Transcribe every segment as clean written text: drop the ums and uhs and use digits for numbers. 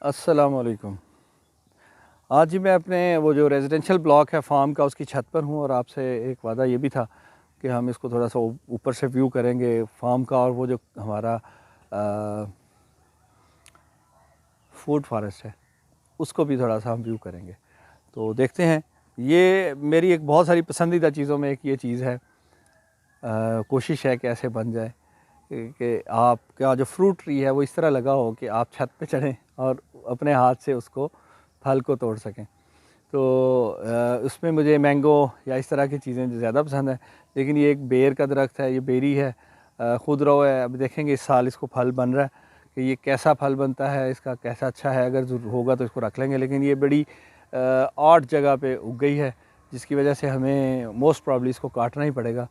अस्सलाम वालेकुम। आज ही मैं अपने वो जो रेजिडेंशियल ब्लॉक है फार्म का उसकी छत पर हूँ और आपसे एक वादा ये भी था कि हम इसको थोड़ा सा ऊपर से व्यू करेंगे फार्म का, और वो जो हमारा फूड फॉरेस्ट है उसको भी थोड़ा सा हम व्यू करेंगे। तो देखते हैं, ये मेरी एक बहुत सारी पसंदीदा चीज़ों में एक ये चीज़ है। कोशिश है कि ऐसे बन जाए कि आपका जो फ्रूट ट्री है वो इस तरह लगा हो कि आप छत पे चढ़ें और अपने हाथ से उसको फल को तोड़ सकें। तो उसमें मुझे मैंगो या इस तरह की चीज़ें ज़्यादा पसंद है। लेकिन ये एक बेर का दरख्त है, ये बेरी है, खुदरो है। अब देखेंगे इस साल इसको फल बन रहा है कि ये कैसा फल बनता है, इसका कैसा अच्छा है। अगर होगा तो इसको रख लेंगे। लेकिन ये बड़ी ऑड जगह पे उग गई है जिसकी वजह से हमें मोस्ट प्रॉब्ली इसको काटना ही पड़ेगा।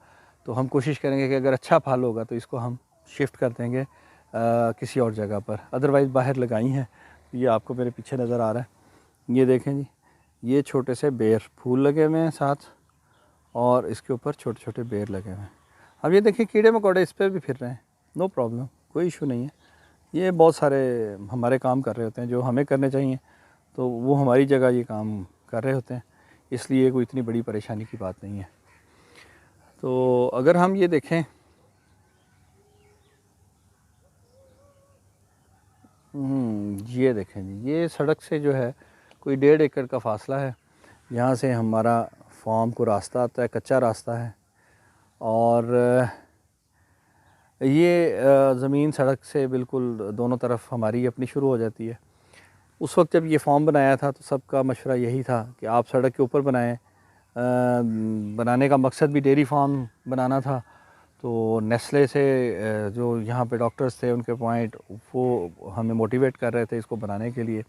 तो हम कोशिश करेंगे कि अगर अच्छा फल होगा तो इसको हम शिफ्ट कर देंगे किसी और जगह पर। अदरवाइज़ बाहर लगाई हैं। ये आपको मेरे पीछे नज़र आ रहा है, ये देखें जी, ये छोटे से बेर फूल लगे हुए हैं साथ, और इसके ऊपर छोटे छोटे बेर लगे हुए हैं। अब ये देखिए कीड़े मकोड़े इस पर भी फिर रहे हैं, नो प्रॉब्लम, कोई इशू नहीं है। ये बहुत सारे हमारे काम कर रहे होते हैं जो हमें करने चाहिए, तो वो हमारी जगह ये काम कर रहे होते हैं, इसलिए कोई इतनी बड़ी परेशानी की बात नहीं है। तो अगर हम ये देखें, ये देखें जी, ये सड़क से जो है कोई 1.5 एकड़ का फासला है। यहाँ से हमारा फार्म को रास्ता आता है, कच्चा रास्ता है। और ये ज़मीन सड़क से बिल्कुल दोनों तरफ हमारी अपनी शुरू हो जाती है। उस वक्त जब ये फार्म बनाया था तो सबका मशवरा यही था कि आप सड़क के ऊपर बनाएं। बनाने का मकसद भी डेयरी फार्म बनाना था। तो नेस्ले से जो यहाँ पे डॉक्टर्स थे उनके पॉइंट वो हमें मोटिवेट कर रहे थे इसको बनाने के लिए।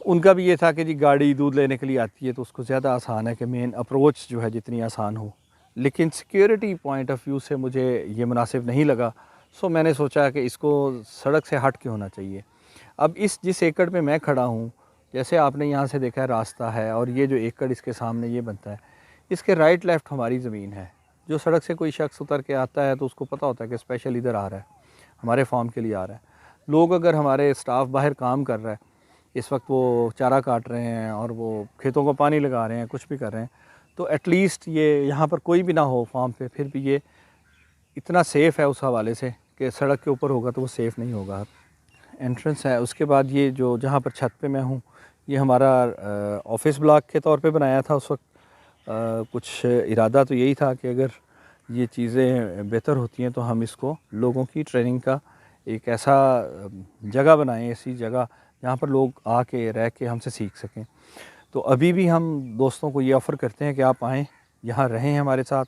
उनका भी ये था कि जी गाड़ी दूध लेने के लिए आती है तो उसको ज़्यादा आसान है कि मेन अप्रोच जो है जितनी आसान हो। लेकिन सिक्योरिटी पॉइंट ऑफ व्यू से मुझे ये मुनासिब नहीं लगा। सो मैंने सोचा कि इसको सड़क से हट के होना चाहिए। अब जिस एकड़ पे मैं खड़ा हूँ, जैसे आपने यहाँ से देखा है रास्ता है, और ये जो एकड़ इसके सामने ये बनता है, इसके राइट लेफ़्ट हमारी ज़मीन है। जो सड़क से कोई शख्स उतर के आता है तो उसको पता होता है कि स्पेशल इधर आ रहा है, हमारे फार्म के लिए आ रहा है। लोग अगर हमारे स्टाफ बाहर काम कर रहा है, इस वक्त वो चारा काट रहे हैं और वो खेतों को पानी लगा रहे हैं, कुछ भी कर रहे हैं, तो एटलीस्ट ये यहाँ पर कोई भी ना हो फार्म पे, फिर भी ये इतना सेफ़ है उस हवाले से कि सड़क के ऊपर होगा तो वो सेफ़ नहीं होगा। एंट्रेंस है। उसके बाद ये जो जहाँ पर छत पे मैं हूँ, ये हमारा ऑफिस ब्लॉक के तौर पे बनाया था उस वक्त। कुछ इरादा तो यही था कि अगर ये चीज़ें बेहतर होती हैं तो हम इसको लोगों की ट्रेनिंग का एक ऐसा जगह बनाएं, ऐसी जगह जहाँ पर लोग आके रह के हमसे सीख सकें। तो अभी भी हम दोस्तों को ये ऑफ़र करते हैं कि आप आएँ, यहाँ रहें हमारे साथ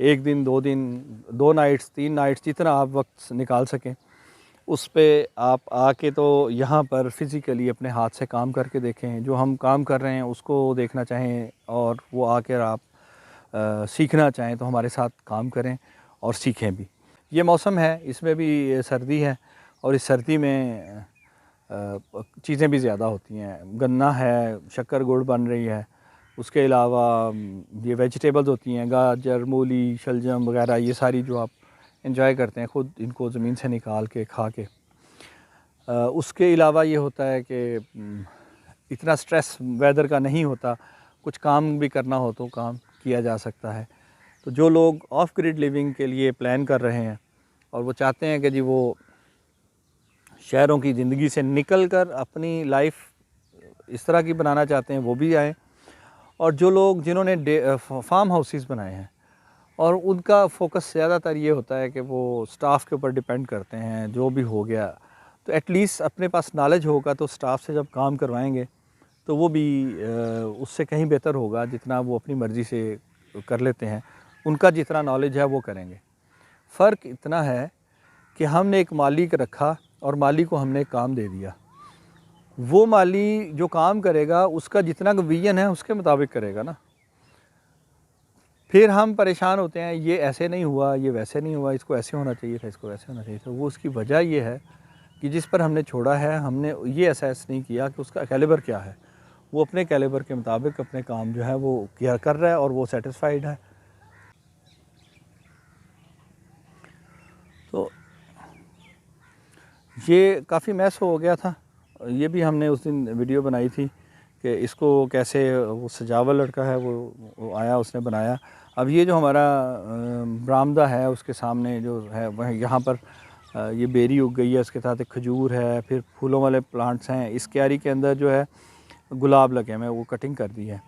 1 दिन, 2 दिन, 2 नाइट्स, 3 नाइट्स, जितना आप वक्त निकाल सकें उस पे आप आके तो यहाँ पर फ़िज़िकली अपने हाथ से काम करके देखें। जो हम काम कर रहे हैं उसको देखना चाहें, और वो आकर आप सीखना चाहें तो हमारे साथ काम करें और सीखें भी। ये मौसम है, इसमें भी सर्दी है, और इस सर्दी में चीज़ें भी ज़्यादा होती हैं। गन्ना है, शक्कर गुड़ बन रही है, उसके अलावा ये वेजिटेबल्स होती हैं, गाजर, मूली, शलजम वगैरह, ये सारी जो आप एंजॉय करते हैं खुद इनको ज़मीन से निकाल के खा के। उसके अलावा ये होता है कि इतना स्ट्रेस वेदर का नहीं होता, कुछ काम भी करना हो तो काम किया जा सकता है। तो जो लोग ऑफ ग्रिड लिविंग के लिए प्लान कर रहे हैं और वो चाहते हैं कि जी वो शहरों की ज़िंदगी से निकल कर अपनी लाइफ इस तरह की बनाना चाहते हैं, वो भी आएँ। और जो लोग जिन्होंने फार्म हाउसेस बनाए हैं और उनका फ़ोकस ज़्यादातर ये होता है कि वो स्टाफ के ऊपर डिपेंड करते हैं, जो भी हो गया, तो एटलीस्ट अपने पास नॉलेज होगा तो स्टाफ से जब काम करवाएंगे तो वो भी उससे कहीं बेहतर होगा जितना वो अपनी मर्ज़ी से कर लेते हैं। उनका जितना नॉलेज है वो करेंगे। फ़र्क इतना है कि हमने एक मालिक रखा और माली को हमने काम दे दिया। वो माली जो काम करेगा उसका जितना विजन है उसके मुताबिक करेगा ना। फिर हम परेशान होते हैं, ये ऐसे नहीं हुआ, ये वैसे नहीं हुआ, इसको ऐसे होना चाहिए था, इसको वैसे होना चाहिए था। वो उसकी वजह ये है कि जिस पर हमने छोड़ा है, हमने ये असेस नहीं किया कि उसका कैलिबर क्या है। वो अपने कैलिबर के मुताबिक अपने काम जो है वो किया कर रहा है और वो सेटिस्फाइड है। तो ये काफ़ी मैस हो गया था, ये भी हमने उस दिन वीडियो बनाई थी कि इसको कैसे वो सजावल लड़का है वो आया, उसने बनाया। अब ये जो हमारा बरामदा है उसके सामने जो है वह यहाँ पर ये बेरी उग गई है, उसके साथ एक खजूर है, फिर फूलों वाले प्लांट्स हैं। इस क्यारी के अंदर जो है गुलाब लगे हैं, वो कटिंग कर दी है।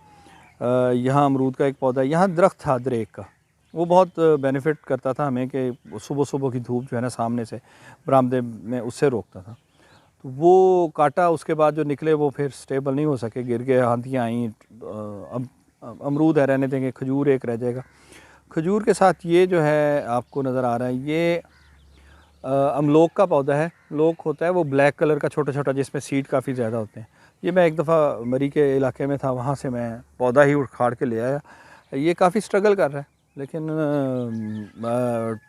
यहाँ अमरूद का एक पौधा है, यहाँ दरख्त था दरेक का, वो बहुत बेनिफिट करता था हमें कि सुबह सुबह की धूप जो है ना सामने से बरामदे में उससे रोकता था। तो वो काटा, उसके बाद जो निकले वो फिर स्टेबल नहीं हो सके, गिर गए, आंधियाँ आई। अब अमरूद है रहने देंगे, खजूर एक रह जाएगा। खजूर के साथ ये जो है आपको नज़र आ रहा है, ये अमलोक का पौधा है। लोक होता है वो ब्लैक कलर का छोटा छोटा, जिसमें सीड काफ़ी ज़्यादा होते हैं। ये मैं एक दफ़ा मरी के इलाके में था, वहाँ से मैं पौधा ही उखाड़ के ले आया। ये काफ़ी स्ट्रगल कर रहा है, लेकिन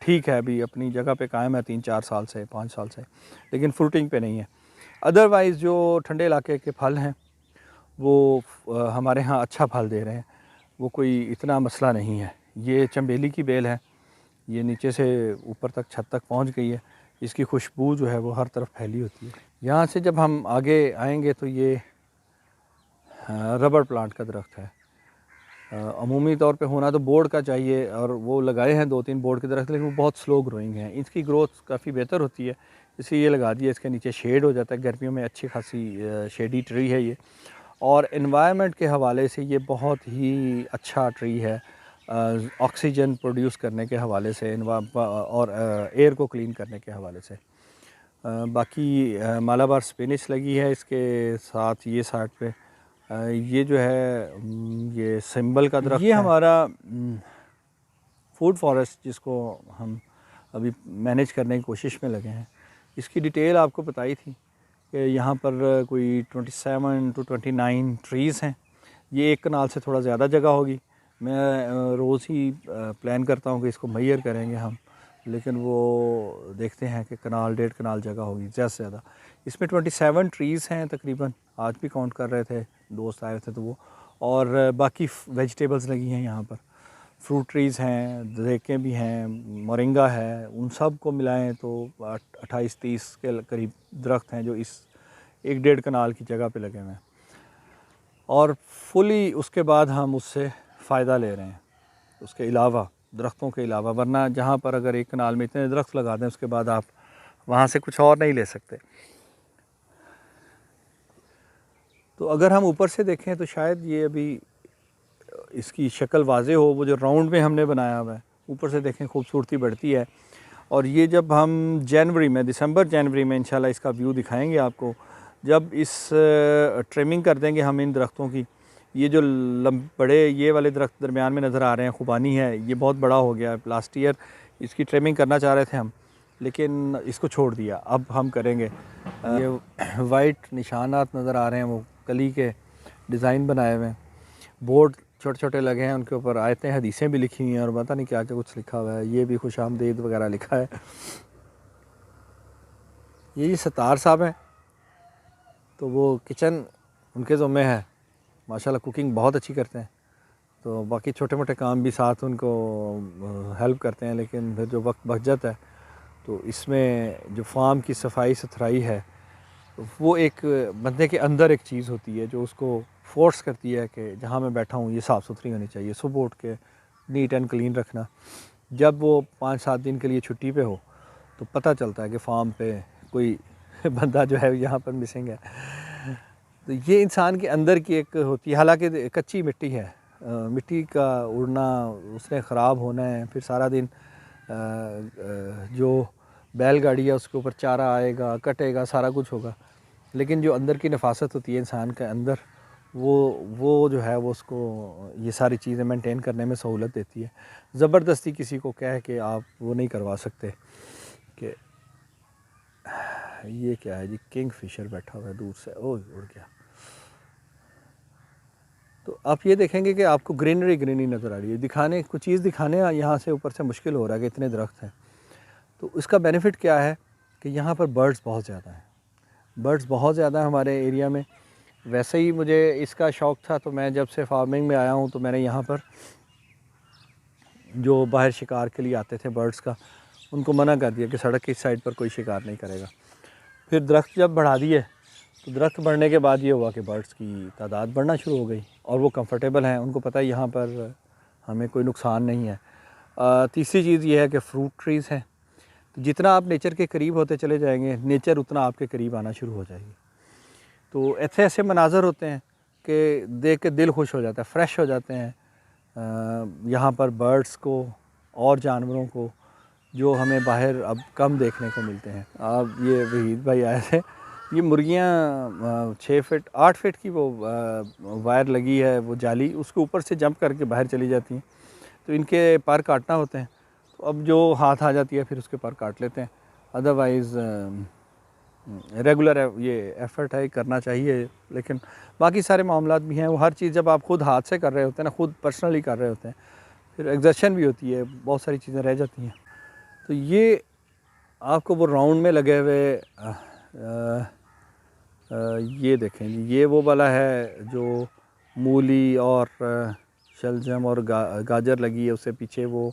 ठीक है, अभी अपनी जगह पे कायम है 3-4 साल से, 5 साल से, लेकिन फ्रूटिंग पे नहीं है। अदरवाइज़ जो ठंडे इलाके के फल हैं वो हमारे यहाँ अच्छा फल दे रहे हैं, वो कोई इतना मसला नहीं है। ये चंबेली की बेल है, ये नीचे से ऊपर तक छत तक पहुंच गई है। इसकी खुशबू जो है वो हर तरफ फैली होती है। यहाँ से जब हम आगे आएंगे तो ये रबर प्लांट का दरख्त है। अमूमी तौर पे होना तो बोर्ड का चाहिए, और वो लगाए हैं 2-3 बोर्ड के दरख्त, लेकिन वो बहुत स्लो ग्रोइंग हैं। इसकी ग्रोथ काफ़ी बेहतर होती है, इसलिए ये लगा दिया। इसके नीचे शेड हो जाता है, गर्मियों में अच्छी खासी शेडी ट्री है ये, और एनवायरनमेंट के हवाले से ये बहुत ही अच्छा ट्री है। ऑक्सीजन प्रोड्यूस करने के हवाले से और एयर को क्लीन करने के हवाले से। बाकी मालाबार स्पिनिश लगी है इसके साथ, ये साइड पे ये जो है ये सिंबल का दरख्त, ये हमारा फूड फॉरेस्ट जिसको हम अभी मैनेज करने की कोशिश में लगे हैं। इसकी डिटेल आपको बताई थी कि यहाँ पर कोई 27 to 29 ट्रीज़ हैं। ये एक कनाल से थोड़ा ज़्यादा जगह होगी। मैं रोज़ ही प्लान करता हूँ कि इसको मैयर करेंगे हम, लेकिन वो देखते हैं कि कनाल 1.5 कनाल जगह होगी ज़्यादा से ज़्यादा। इसमें 27 ट्रीज़ हैं तकरीबन, आज भी काउंट कर रहे थे, दोस्त आए थे तो वो, और बाकी वेजिटेबल्स लगी हैं यहाँ पर। फ्रूट ट्रीज़ हैं, दरेकें भी हैं, मोरिंगा है, उन सब को मिलाएं तो 28-30 के करीब दरख्त हैं जो इस 1-1.5 कनाल की जगह पे लगे हुए हैं, और फुली उसके बाद हम उससे फ़ायदा ले रहे हैं उसके अलावा, दरख्तों के अलावा। वरना जहाँ पर अगर 1 कनाल में इतने दरख्त लगा दें उसके बाद आप वहाँ से कुछ और नहीं ले सकते। तो अगर हम ऊपर से देखें तो शायद ये अभी इसकी शक्ल वाज़े हो, वो जो राउंड में हमने बनाया हुआ है, ऊपर से देखें खूबसूरती बढ़ती है। और ये जब हम जनवरी में, दिसंबर जनवरी में इंशाल्लाह इसका व्यू दिखाएंगे आपको, जब इस ट्रिमिंग कर देंगे हम इन दरख्तों की। ये जो बड़े ये वाले दरख्त दरमियान में नज़र आ रहे हैं, खुबानी है, ये बहुत बड़ा हो गया है। लास्ट ईयर इसकी ट्रिमिंग करना चाह रहे थे हम, लेकिन इसको छोड़ दिया। अब हम करेंगे। ये वाइट निशानात नज़र आ रहे हैं, वो कली के डिज़ाइन बनाए हुए हैं, बोर्ड छोटे छोटे लगे हैं, उनके ऊपर आयतें हदीसें भी लिखी हुई हैं, और पता नहीं क्या क्या कुछ लिखा हुआ है। ये भी खुशामदीद वगैरह लिखा है। ये सत्तार साहब हैं, तो वो किचन उनके ज़िम्मे है, माशाल्लाह कुकिंग बहुत अच्छी करते हैं। तो बाकी छोटे मोटे काम भी साथ उनको हेल्प करते हैं, लेकिन फिर जो वक्त बच जाता है तो इसमें जो फार्म की सफाई सुथराई है, वो एक बंदे के अंदर एक चीज़ होती है जो उसको फोर्स करती है कि जहाँ मैं बैठा हूँ ये साफ़ सुथरी होनी चाहिए, सुबह उठ के नीट एंड क्लीन रखना। जब वो 5-7 दिन के लिए छुट्टी पे हो तो पता चलता है कि फार्म पे कोई बंदा जो है यहाँ पर मिसिंग है। तो ये इंसान के अंदर की एक होती है, हालांकि कच्ची मिट्टी है, मिट्टी का उड़ना, उसने ख़राब होना है, फिर सारा दिन जो बैलगाड़ी है उसके ऊपर चारा आएगा, कटेगा, सारा कुछ होगा, लेकिन जो अंदर की नफासत होती है इंसान के अंदर, वो जो है वो उसको ये सारी चीज़ें मेंटेन करने में सहूलत देती है। ज़बरदस्ती किसी को कह के आप वो नहीं करवा सकते। कि ये क्या है जी, किंग फिशर बैठा हुआ है दूर से, ओह उड़ गया। तो आप ये देखेंगे कि आपको ग्रीनरी नज़र आ रही है। दिखाने कुछ चीज़ दिखाने यहाँ से ऊपर से मुश्किल हो रहा है कि इतने दरख्त हैं। तो इसका बेनिफिट क्या है कि यहाँ पर बर्ड्स बहुत ज़्यादा हैं, बर्ड्स बहुत ज़्यादा है हमारे एरिया में। वैसे ही मुझे इसका शौक़ था, तो मैं जब से फार्मिंग में आया हूँ तो मैंने यहाँ पर जो बाहर शिकार के लिए आते थे बर्ड्स का, उनको मना कर दिया कि सड़क की साइड पर कोई शिकार नहीं करेगा। फिर दरख्त जब बढ़ा दिए तो दरख्त बढ़ने के बाद ये हुआ कि बर्ड्स की तादाद बढ़ना शुरू हो गई और वो कंफर्टेबल हैं, उनको पता है यहाँ पर हमें कोई नुकसान नहीं है। तीसरी चीज़ ये है कि फ्रूट ट्रीज़ हैं, तो जितना आप नेचर के करीब होते चले जाएंगे नेचर उतना आपके करीब आना शुरू हो जाएगी। तो ऐसे ऐसे मनाज़र होते हैं कि देख के दिल खुश हो जाता है, फ्रेश हो जाते हैं यहाँ पर बर्ड्स को और जानवरों को, जो हमें बाहर अब कम देखने को मिलते हैं। अब ये वहीद भाई आए थे, ये मुर्गियाँ 6 फीट 8 फीट की वो वायर लगी है, वो जाली, उसके ऊपर से जंप करके बाहर चली जाती हैं। तो इनके पर काटना होते हैं, तो अब जो हाथ आ जाती है फिर उसके पर काट लेते हैं। अदरवाइज़ रेगुलर ये एफ़र्ट है, करना चाहिए। लेकिन बाकी सारे मामलात भी हैं, वो हर चीज़ जब आप ख़ुद हाथ से कर रहे होते हैं ना, ख़ुद पर्सनली कर रहे होते हैं, फिर एग्जर्शन भी होती है, बहुत सारी चीज़ें रह जाती हैं। तो ये आपको वो राउंड में लगे हुए ये देखें जी, ये वो वाला है जो मूली और शलजम और गाजर लगी है, उससे पीछे वो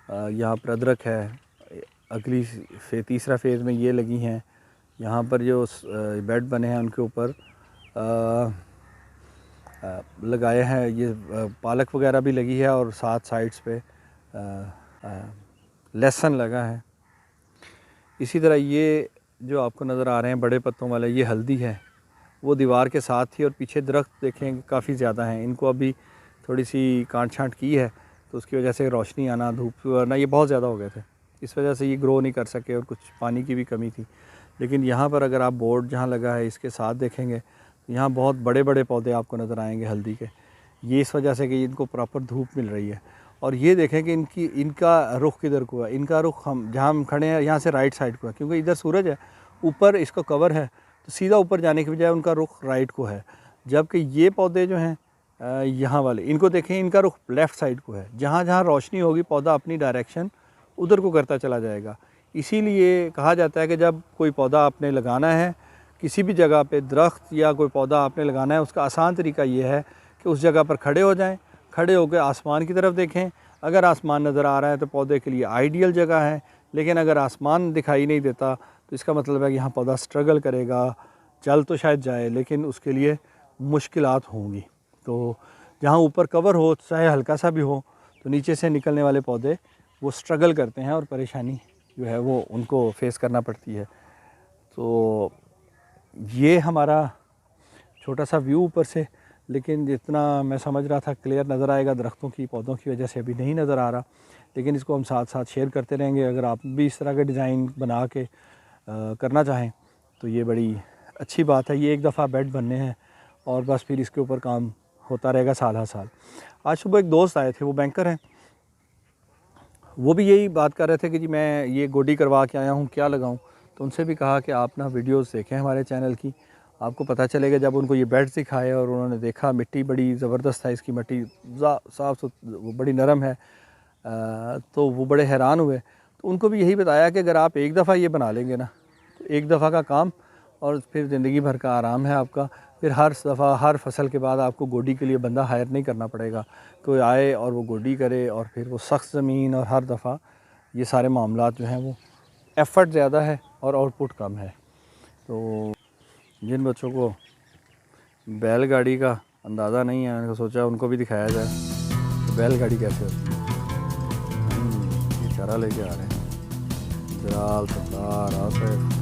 यहाँ पर अदरक है, अगली तीसरा फेज़ में ये लगी हैं। यहाँ पर जो बेड बने हैं उनके ऊपर लगाए हैं, ये पालक वगैरह भी लगी है और साथ साइड्स पे लहसुन लगा है। इसी तरह ये जो आपको नज़र आ रहे हैं बड़े पत्तों वाले, ये हल्दी है, वो दीवार के साथ थी और पीछे दरख्त देखें काफ़ी ज़्यादा हैं। इनको अभी थोड़ी सी काट छांट की है तो उसकी वजह से रोशनी आना, धूप वरना ये बहुत ज़्यादा हो गए थे, इस वजह से ये ग्रो नहीं कर सके और कुछ पानी की भी कमी थी। लेकिन यहाँ पर अगर आप बोर्ड जहाँ लगा है इसके साथ देखेंगे तो यहाँ बहुत बड़े बड़े पौधे आपको नज़र आएंगे हल्दी के, ये इस वजह से कि इनको प्रॉपर धूप मिल रही है। और ये देखें कि इनका रुख किधर को है, इनका रुख हम जहाँ हम खड़े हैं यहाँ से राइट साइड को है, क्योंकि इधर सूरज है, ऊपर इसका कवर है, तो सीधा ऊपर जाने की बजाय उनका रुख राइट को है। जबकि ये पौधे जो हैं यहाँ वाले, इनको देखें, इनका रुख लेफ़्ट साइड को है, जहाँ जहाँ रोशनी होगी पौधा अपनी डायरेक्शन उधर को करता चला जाएगा। इसीलिए कहा जाता है कि जब कोई पौधा आपने लगाना है किसी भी जगह पे, दरख्त या कोई पौधा आपने लगाना है, उसका आसान तरीका ये है कि उस जगह पर खड़े हो जाएं, खड़े होकर आसमान की तरफ देखें। अगर आसमान नज़र आ रहा है तो पौधे के लिए आइडियल जगह है, लेकिन अगर आसमान दिखाई नहीं देता तो इसका मतलब है कि यहाँ पौधा स्ट्रगल करेगा, चल तो शायद जाए लेकिन उसके लिए मुश्किलात होंगी। तो जहाँ ऊपर कवर हो, चाहे हल्का सा भी हो, तो नीचे से निकलने वाले पौधे वो स्ट्रगल करते हैं और परेशानी जो है वो उनको फेस करना पड़ती है। तो ये हमारा छोटा सा व्यू ऊपर से, लेकिन जितना मैं समझ रहा था क्लियर नज़र आएगा, दरख्तों की पौधों की वजह से अभी नहीं नज़र आ रहा, लेकिन इसको हम साथ साथ शेयर करते रहेंगे। अगर आप भी इस तरह के डिज़ाइन बना के करना चाहें तो ये बड़ी अच्छी बात है। ये एक दफ़ा बेड बनने हैं और बस फिर इसके ऊपर काम होता रहेगा साल हर साल। आज सुबह एक दोस्त आए थे, वो बैंकर हैं, वो भी यही बात कर रहे थे कि जी मैं ये गोडी करवा के आया हूँ, क्या लगाऊँ। तो उनसे भी कहा कि आप ना वीडियोस देखें हमारे चैनल की, आपको पता चलेगा। जब उनको ये बेड्स दिखाए और उन्होंने देखा मिट्टी बड़ी ज़बरदस्त है, इसकी मिट्टी साफ़ वो बड़ी नरम है, तो वो बड़े हैरान हुए। तो उनको भी यही बताया कि अगर आप एक दफ़ा ये बना लेंगे ना, तो एक दफ़ा का काम और फिर ज़िंदगी भर का आराम है आपका। फिर हर दफ़ा हर फसल के बाद आपको गोडी के लिए बंदा हायर नहीं करना पड़ेगा, कोई आए और वो गोडी करे और फिर वो सख्त ज़मीन, और हर दफ़ा ये सारे मामलात जो हैं वो एफ़र्ट ज़्यादा है और आउटपुट कम है। तो जिन बच्चों को बैलगाड़ी का अंदाज़ा नहीं है, मैंने सोचा उनको भी दिखाया जाए तो बैलगाड़ी कैसे होती है। ये चारा लेके आ रहे हैं, जराल सरदार आसिफ।